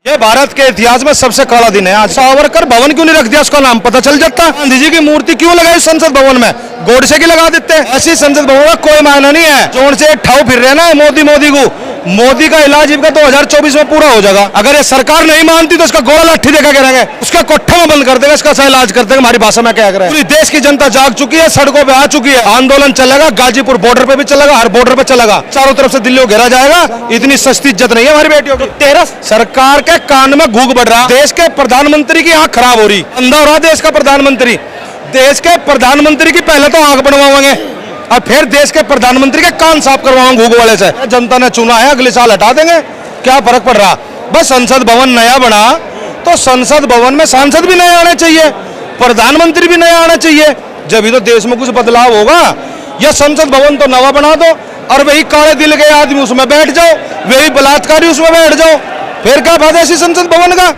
ये भारत के इतिहास में सबसे काला दिन है आज। सावरकर भवन क्यों नहीं रख दिया, उसका नाम पता चल जाता। गांधी जी की मूर्ति क्यों लगाई संसद भवन में, गोडसे की लगा देते। ऐसी संसद भवन का कोई मायना नहीं है। जोन से ठाव फिर रहे ना मोदी को, मोदी का इलाज इनका 2024 में पूरा हो जाएगा। अगर ये सरकार नहीं मानती तो इसका गोला लाठी देखा करेंगे, उसका कोठा में बंद कर देगा, इसका सही इलाज कर देगा। हमारी भाषा में क्या करें, पूरी देश की जनता जाग चुकी है, सड़कों पे आ चुकी है। आंदोलन चलेगा, गाजीपुर बॉर्डर पे भी चलेगा, हर बॉर्डर पे चलेगा। चारों तरफ से दिल्ली को घेरा जाएगा। इतनी सस्ती इज्जत नहीं है हमारी बेटियों की। 13 सरकार के कान में घूक बढ़ रहा, देश के प्रधानमंत्री की आंख खराब हो रही, अंधा हो रहा देश का प्रधानमंत्री। देश के प्रधानमंत्री की पहले तो आंख बनवाएंगे और फिर देश के प्रधानमंत्री के कान साफ करवाएंगे घूक वाले से। जनता ने चुना है, अगले साल हटा देंगे, क्या फर्क पड़ रहा। बस संसद भवन नया बना तो संसद भवन में सांसद भी नए आने चाहिए, प्रधानमंत्री भी नया आना चाहिए, जब तो देश में कुछ बदलाव होगा। या संसद भवन तो नवा बना दो और वही काले दिल के आदमी उसमें बैठ जाओ, वही बलात्कारी उसमें बैठ जाओ, फिर क्या फायदा इसी संसद भवन का।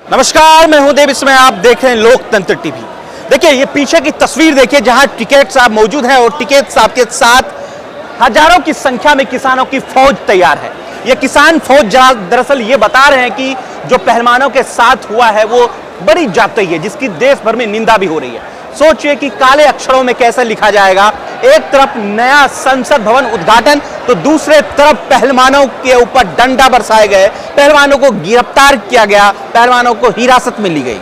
नमस्कार, मैं हूं देव, इसमें आप देख रहे हैं लोकतंत्र टीवी। देखिए ये पीछे की तस्वीर देखिए, जहां टिकैत साहब मौजूद हैं और टिकैत साहब के साथ हजारों की संख्या में किसानों की फौज तैयार है। ये किसान फौज दरअसल ये बता रहे हैं कि जो पहलवानों के साथ हुआ है वो बड़ी जाती है, जिसकी देश भर में निंदा भी हो रही है। सोचिए कि काले अक्षरों में कैसे लिखा जाएगा, एक तरफ नया संसद भवन उद्घाटन तो दूसरे तरफ पहलवानों के ऊपर डंडा बरसाए गए, पहलवानों को गिरफ्तार किया गया, पहलवानों को हिरासत में ली गई।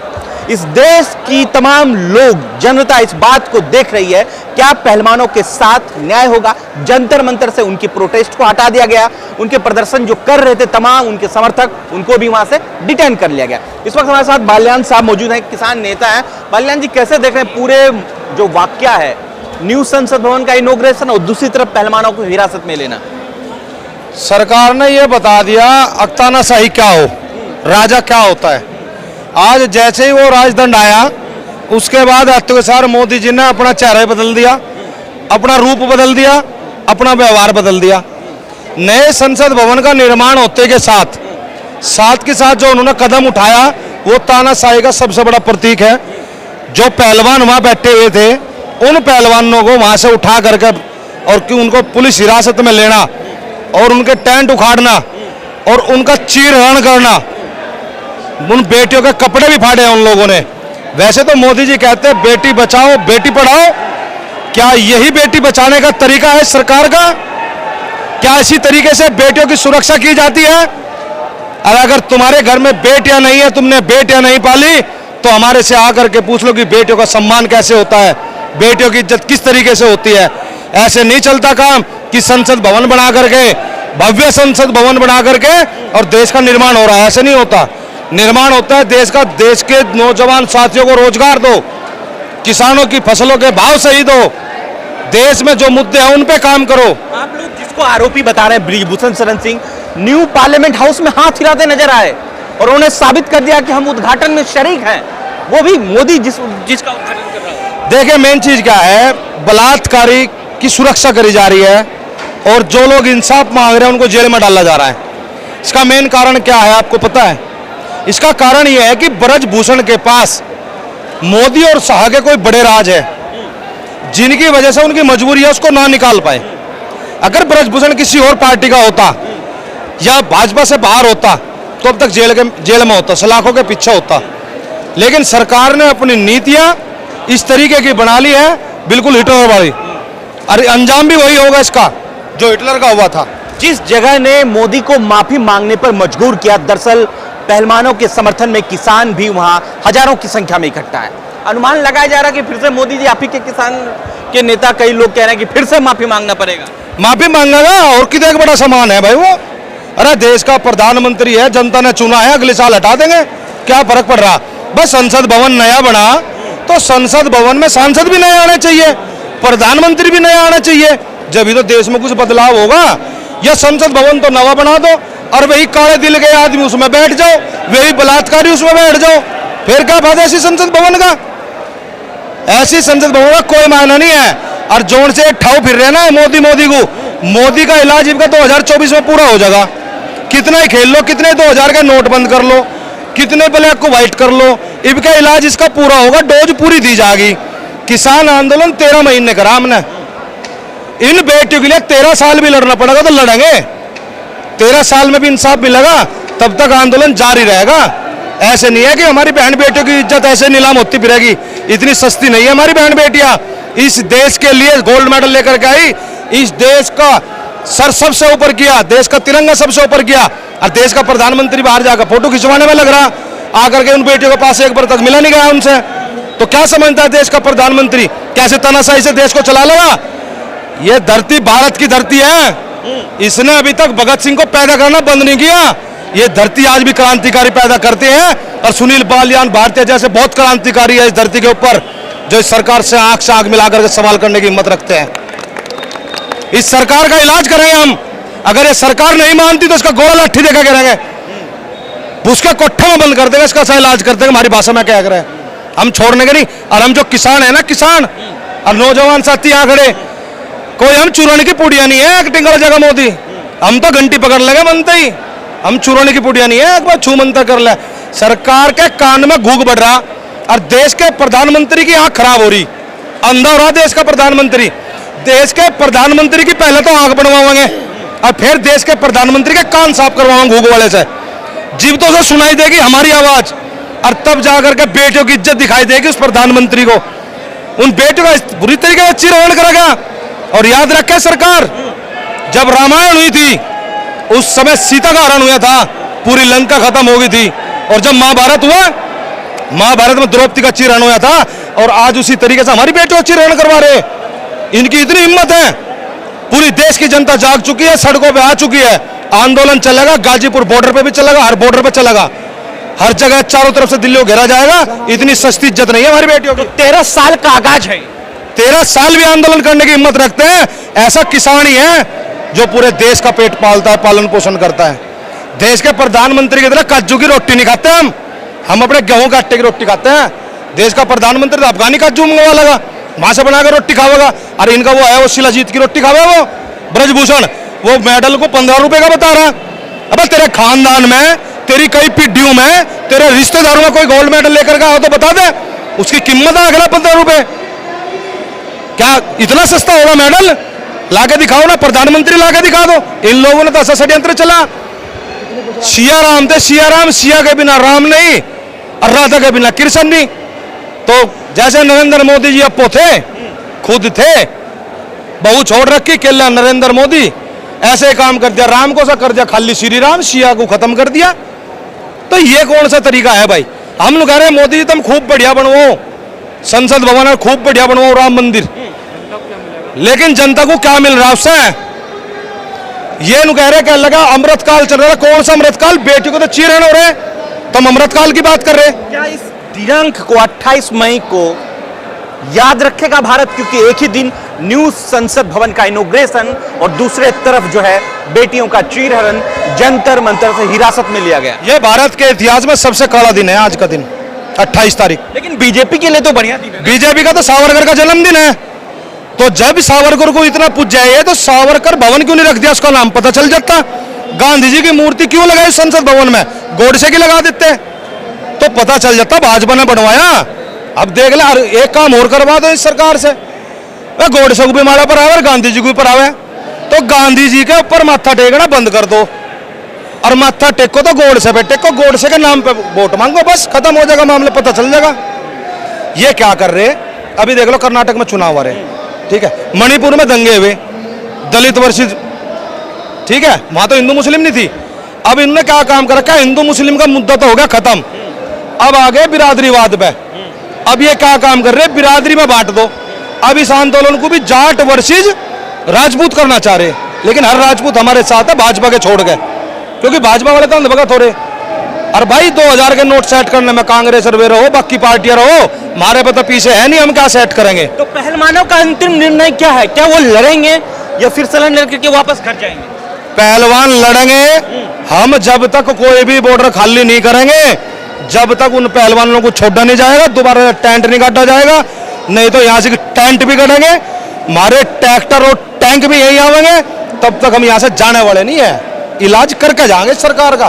इस देश की तमाम लोग, जनता इस बात को देख रही है, क्या पहलवानों के साथ न्याय होगा। जंतर मंतर से उनकी प्रोटेस्ट को हटा दिया गया, उनके प्रदर्शन जो कर रहे थे तमाम उनके समर्थक, उनको भी वहां से डिटेन कर लिया गया। इस वक्त हमारे साथ बाल्यान साहब मौजूद हैं, किसान नेता हैं। बाल्यान जी, कैसे देख रहे हैं पूरे जो वाकया है, न्यू संसद भवन का इनॉग्रेशन और दूसरी तरफ पहलवानों को हिरासत में लेना। सरकार ने यह बता दिया अख्ताना शाही क्या हो, राजा क्या होता है। आज जैसे ही वो राजदंड आया उसके बाद अत्याचार मोदी जी ने अपना चेहरा बदल दिया, अपना रूप बदल दिया, अपना व्यवहार बदल दिया। नए संसद भवन का निर्माण होते के साथ के साथ जो उन्होंने कदम उठाया वो तानाशाही का सबसे बड़ा प्रतीक है। जो पहलवान वहां बैठे हुए थे उन पहलवानों को वहां से उठा करके और उनको पुलिस हिरासत में लेना और उनके टेंट उखाड़ना और उनका चीरहरण करना, उन बेटियों के कपड़े भी फाड़े हैं उन लोगों ने। वैसे तो मोदी जी कहते हैं बेटी बचाओ बेटी पढ़ाओ, क्या यही बेटी बचाने का तरीका है सरकार का? क्या इसी तरीके से बेटियों की सुरक्षा की जाती है? और अगर तुम्हारे घर में बेटियां नहीं है, तुमने बेटियां नहीं पाली, तो हमारे से आकर के पूछ लो कि बेटियों का सम्मान कैसे होता है, बेटियों की इज्जत किस तरीके से होती है। ऐसे नहीं चलता काम कि संसद भवन बना करके, भव्य संसद भवन बना करके और देश का निर्माण हो रहा है, ऐसे नहीं होता। निर्माण होता है देश का। देश के नौजवान साथियों को रोजगार दो, किसानों की फसलों के भाव सही दो, देश में जो मुद्दे हैं उन पे काम करो। आप लोग जिसको आरोपी बता रहे हैं Brijbhushan Sharan Singh, new parliament house में हाथ हिलाते नजर आए और उन्होंने साबित कर दिया कि हम उद्घाटन में शरीक हैं, वो भी मोदी जिसका उद्घाटन कर रहा है। देखिए मेन चीज क्या है, बलात्कारी की सुरक्षा करी जा रही है और जो लोग इंसाफ मांग रहे हैं उनको जेल में डाला जा रहा है। इसका मेन कारण क्या है आपको पता है? इसका कारण यह है कि ब्रजभूषण के पास मोदी और शाह के कोई बड़े राज है जिनकी वजह से उनकी मजबूरी है उसको ना निकाल पाए। अगर ब्रजभूषण किसी और पार्टी का होता या भाजपा से बाहर होता तो अब तक जेल में होता, सलाखों के पीछे होता। लेकिन सरकार ने अपनी नीतियां इस तरीके की बना ली है, बिल्कुल हिटलर वाली। अरे अंजाम भी वही होगा इसका जो हिटलर का हुआ था। जिस जगह ने मोदी को माफी मांगने पर मजबूर किया, दरअसल पहलवानों के समर्थन में किसान भी वहां हजारों की संख्या में इकट्ठा है। अनुमान लगाया जा रहा है कि फिर से मोदी जी, आप ही के किसान के नेता, कई लोग कह रहे हैं कि फिर से माफी मांगना पड़ेगा। माफी मांगेगा और कितना एक बड़ा सामान है भाई वो। अरे देश का प्रधानमंत्री है, जनता ने चुना है, अगले साल हटा देंगे, क्या फर्क पड़ रहा। बस संसद भवन नया बना तो संसद भवन में सांसद भी नए आने चाहिए, प्रधानमंत्री भी नया आना चाहिए, जब तो देश में कुछ बदलाव होगा। या संसद भवन तो नवा बना दो और वही काले दिल के आदमी उसमें बैठ जाओ, वही बलात्कारी उसमें बैठ जाओ, फिर क्या फायदा ऐसी संसद भवन का। ऐसी संसद भवन का कोई मायना नहीं है। और जोन से ठाव फिर रहे ना मोदी को, मोदी का इलाज इनका 2024 में पूरा हो जाएगा। कितना ही खेल लो, कितने 2000 के नोट बंद कर लो, कितने ब्लैक को व्हाइट कर लो, इनका इलाज इसका पूरा होगा, डोज पूरी दी जाएगी। किसान आंदोलन 13 महीने करा हमने, इन बेटियों के लिए 13 साल भी लड़ना पड़ेगा तो लड़ेंगे। 13 साल में भी इंसाफ मिलेगा तब तक आंदोलन जारी रहेगा। ऐसे नहीं है कि हमारी बहन बेटियों की इज्जत ऐसे नीलाम होती फिरेगी। इतनी सस्ती नहीं है हमारी बहन बेटियां। इस देश के लिए गोल्ड मेडल लेकर के आई, इस देश का सर सबसे ऊपर किया, देश का तिरंगा सबसे ऊपर किया, और देश का प्रधानमंत्री बाहर जाकर फोटो खिंचवाने में लग रहा, आकर के उन बेटियों के पास एक बार तक मिला नहीं गया उनसे। तो क्या समझता है देश का प्रधानमंत्री, कैसे तानाशाही से देश को चला लेगा? ये धरती भारत की धरती है, इसने अभी तक भगत सिंह को पैदा करना बंद नहीं किया। ये धरती आज भी क्रांतिकारी पैदा करते हैं, और सुनील बालियान भारतीय जैसे बहुत क्रांतिकारी है इस धरती के ऊपर, जो इस सरकार से आंख मिलाकर के सवाल करने की हिम्मत रखते हैं। इस सरकार का इलाज करेंगे हम। अगर ये सरकार नहीं मानती तो इसका गोला लाठी देखा करेंगे, उसके कोठे में बंद कर देंगे, इसका सही इलाज कर देंगे। हमारी भाषा में क्या कह रहे हैं, हम छोड़ने के नहीं। और हम जो किसान है ना, किसान और नौजवान साथी यहाँ खड़े, कोई हम चुराने की पुड़िया नहीं है एक्टिंग कर जगह मोदी। हम तो घंटी पकड़ लेंगे बनते ही, हम चुराने की पुड़िया नहीं है, एक बार छू मंतर कर ले। सरकार के कान में घूक बढ़ रहा, और देश के प्रधानमंत्री की आंख खराब हो रही, अंधा हो रहा देश का प्रधानमंत्री। देश के प्रधानमंत्री की पहले तो आंख बनवाएंगे, और फिर देश के प्रधानमंत्री के कान साफ करवाएंगे घूक वाले से। जीव तो सुनाई देगी हमारी आवाज, और तब जाकर के बेटियों की इज्जत दिखाई देगी उस प्रधानमंत्री को। उन बेटियों का बुरी तरीके से चिरहरण करेगा। और याद रखे सरकार, जब रामायण हुई थी उस समय सीता का हरण हुआ था, पूरी लंका खत्म हो गई थी। और जब महाभारत हुआ, महाभारत में द्रौपदी का चिरहरण हुआ था, और आज उसी तरीके से हमारी बेटियों का चिरहरण करवा रहे। इनकी इतनी हिम्मत है, पूरी देश की जनता जाग चुकी है, सड़कों पे आ चुकी है। आंदोलन चलेगा, गाजीपुर बॉर्डर पे भी चलेगा, हर बॉर्डर पे चलेगा, हर जगह चारों तरफ से दिल्ली को घेरा जाएगा। इतनी सस्ती इज्जत नहीं है हमारी बेटियों की। 13 साल का आगाज है, 13 साल भी आंदोलन करने की हिम्मत रखते हैं। ऐसा किसान ही है जो पूरे देश का पेट पालता है, पालन पोषण करता है। देश के प्रधानमंत्री की तरह काजू की रोटी नहीं खाते हम अपने गेहूं के आटे की रोटी खाते हैं। देश का प्रधानमंत्री तो अफगानी काजू मंगवा लगा, वहां से बनाकर रोटी खावेगा। और इनका वो है, वो शिलाजीत की रोटी खावे, वो ब्रजभूषण, वो मेडल को 15 रुपए का बता रहा। अब तेरे खानदान में, तेरी कई पीढ़ियों में, तेरे रिश्तेदारों में कोई गोल्ड मेडल लेकर का हो तो बता दे, उसकी कीमत है अगला 15 रुपए। क्या इतना सस्ता होगा मेडल? लाके दिखाओ ना, प्रधानमंत्री लाके दिखा दो। इन लोगों ने तो ऐसा षड्यंत्र चला, सिया राम थे, सिया राम, सिया के बिना राम नहीं, और राधा के बिना कृष्ण नहीं। तो जैसे नरेंद्र मोदी जी अपो थे, खुद थे, बहू छोड़ रखी केला नरेंद्र मोदी, ऐसे काम कर दिया। राम को सा कर दिया खाली श्री राम, सिया को खत्म कर दिया। तो ये कौन सा तरीका है भाई? हम लोग कह रहे हैं मोदी जी तुम खूब बढ़िया बनवाओ, संसद भवन है खूब बढ़िया बनवाओ, राम मंदिर, लेकिन जनता को क्या मिल रहा है उससे? ये नु कह रहे क्या लगा अमृतकाल चल रहा है। कौन सा अमृतकाल? बेटी को तो चीरहरण हो रहे, तो हम अमृतकाल की बात कर रहे हैं। क्या इस दिनांक को 28 मई को याद रखेगा भारत? क्योंकि एक ही दिन न्यू संसद भवन का इनॉग्रेशन और दूसरे तरफ जो है बेटियों का चीरहरण जंतर मंतर से हिरासत में लिया गया। यह भारत के इतिहास में सबसे काला दिन है आज का दिन, 28 तारीख। लेकिन बीजेपी के लिए तो बढ़िया दिन है। बीजेपी का तो सावरकर का जन्मदिन है, तो जब सावरकर को इतना पूज जाए तो सावरकर भवन क्यों नहीं रख दिया? उसका नाम पता चल जाता। गांधी जी की मूर्ति क्यों लगाई संसद भवन में? गोडसे की लगा देते तो पता चल जाता भाजपा ने बनवाया। अब देख ले, एक काम और करवा दो इस सरकार से, वह गोडसे को भी मारा पर आवे, गांधी जी को भी पर आवे, तो गांधी जी के ऊपर माथा टेकना बंद कर दो, और माथा टेको तो गोडसे पे टेको, गोडसे के नाम पे वोट मांगो, बस खत्म हो जाएगा मामला, पता चल जाएगा। ये क्या कर रहे? अभी देख लो कर्नाटक में चुनाव आ रहे, ठीक है, मणिपुर में दंगे हुए, दलित वर्षित, ठीक है, वहां तो हिंदू मुस्लिम नहीं थी। अब इन्होंने क्या काम कर रखा है? हिंदू मुस्लिम का मुद्दा तो हो गया खत्म, अब आ गए बिरादरीवाद पे। अब ये क्या काम कर रहे? बिरादरी में बांट दो। अब इस आंदोलन को भी जाट वर्सेस राजपूत करना चाह रहे, लेकिन हर राजपूत हमारे साथ है, भाजपा के छोड़ गए, क्योंकि भाजपा वाले तो अंधभगत हो रहे। और भाई 2000 के नोट सेट करने में कांग्रेस और वे रहो, बाकी पार्टियां रहो, हमारे पे तो पीछे है नहीं, हम क्या सेट करेंगे? तो पहलवानों का अंतिम निर्णय क्या है? क्या वो लड़ेंगे या फिर सिलेंडर करके वापस घर जाएंगे? पहलवान लड़ेंगे हम, जब तक कोई भी बॉर्डर खाली नहीं करेंगे, जब तक उन पहलवानों को छोड़ा नहीं जाएगा, दोबारा टेंट नहीं काटा जाएगा, नहीं तो यहाँ से टेंट भी कटेंगे, हमारे ट्रैक्टर और टैंक भी यही आवेंगे, तब तक हम यहाँ से जाने वाले नहीं है। इलाज करके जाएंगे सरकार का।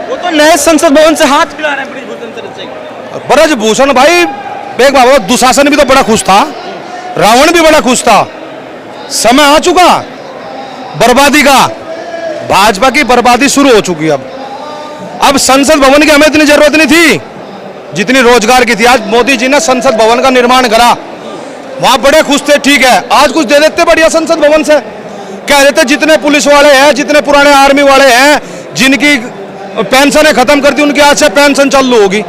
वो तो नए संसद भवन से हाथ मिला रहे हैं ब्रजभूषण से। ब्रजभूषण भाई एक बाबा, दुशासन भी तो बड़ा खुश था, रावण भी बड़ा खुश था। समय आ चुका बर्बादी का, भाजपा की बर्बादी शुरू हो चुकी है। अब संसद भवन की हमें इतनी जरूरत नहीं थी जितनी रोजगार की थी। आज मोदी जी ने संसद भवन का निर्माण करा, वहां बड़े खुश थे, ठीक है। आज कुछ दे देते बढ़िया संसद भवन से, कह देते जितने पुलिस वाले हैं, जितने पुराने आर्मी वाले हैं, जिनकी पेंशन खत्म कर दी, उनकी आज से पेंशन चालू होगी,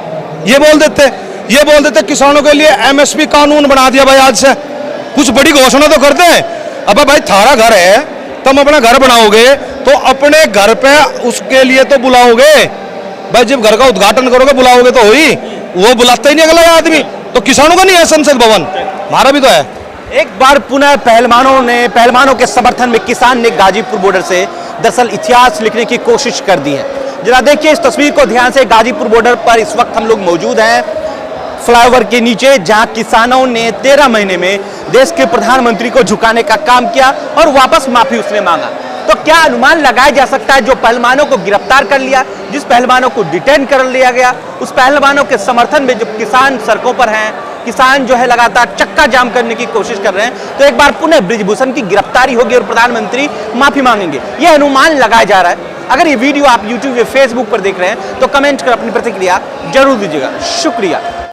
ये बोल देते। ये बोल देते किसानों के लिए एमएसपी कानून बना दिया भाई, आज से कुछ बड़ी घोषणा तो कर दे। अब भाई थारा घर है, तुम अपना घर बनाओगे तो अपने घर पे उसके लिए तो बुलाओगे भाई, जब घर का उद्घाटन करोगे बुलाओगे तो हुई, वो बुलाता ही नहीं अगला आदमी। तो किसानों का नहीं है संसद भवन, हमारा भी तो है। एक बार पुनः पहलवानों के समर्थन में किसान ने गाजीपुर बॉर्डर से दरअसल इतिहास लिखने की कोशिश कर दी है। जरा देखिए इस तस्वीर को ध्यान से। गाजीपुर बॉर्डर पर इस वक्त हम लोग मौजूद हैं, फ्लाईओवर के नीचे, जहां किसानों ने 13 महीने में देश के प्रधानमंत्री को झुकाने का काम किया और वापस माफी उसने मांगा। तो क्या अनुमान लगाया जा सकता है, जो पहलवानों को गिरफ्तार कर लिया, जिस पहलवानों को डिटेन कर लिया गया, उस पहलवानों के समर्थन में जो किसान सड़कों पर हैं, किसान जो है लगातार चक्का जाम करने की कोशिश कर रहे हैं, तो एक बार पुनः ब्रिजभूषण की गिरफ्तारी होगी और प्रधानमंत्री माफी मांगेंगे, यह अनुमान लगाया जा रहा है। अगर ये वीडियो आप यूट्यूब या फेसबुक पर देख रहे हैं तो कमेंट कर अपनी प्रतिक्रिया जरूर दीजिएगा। शुक्रिया।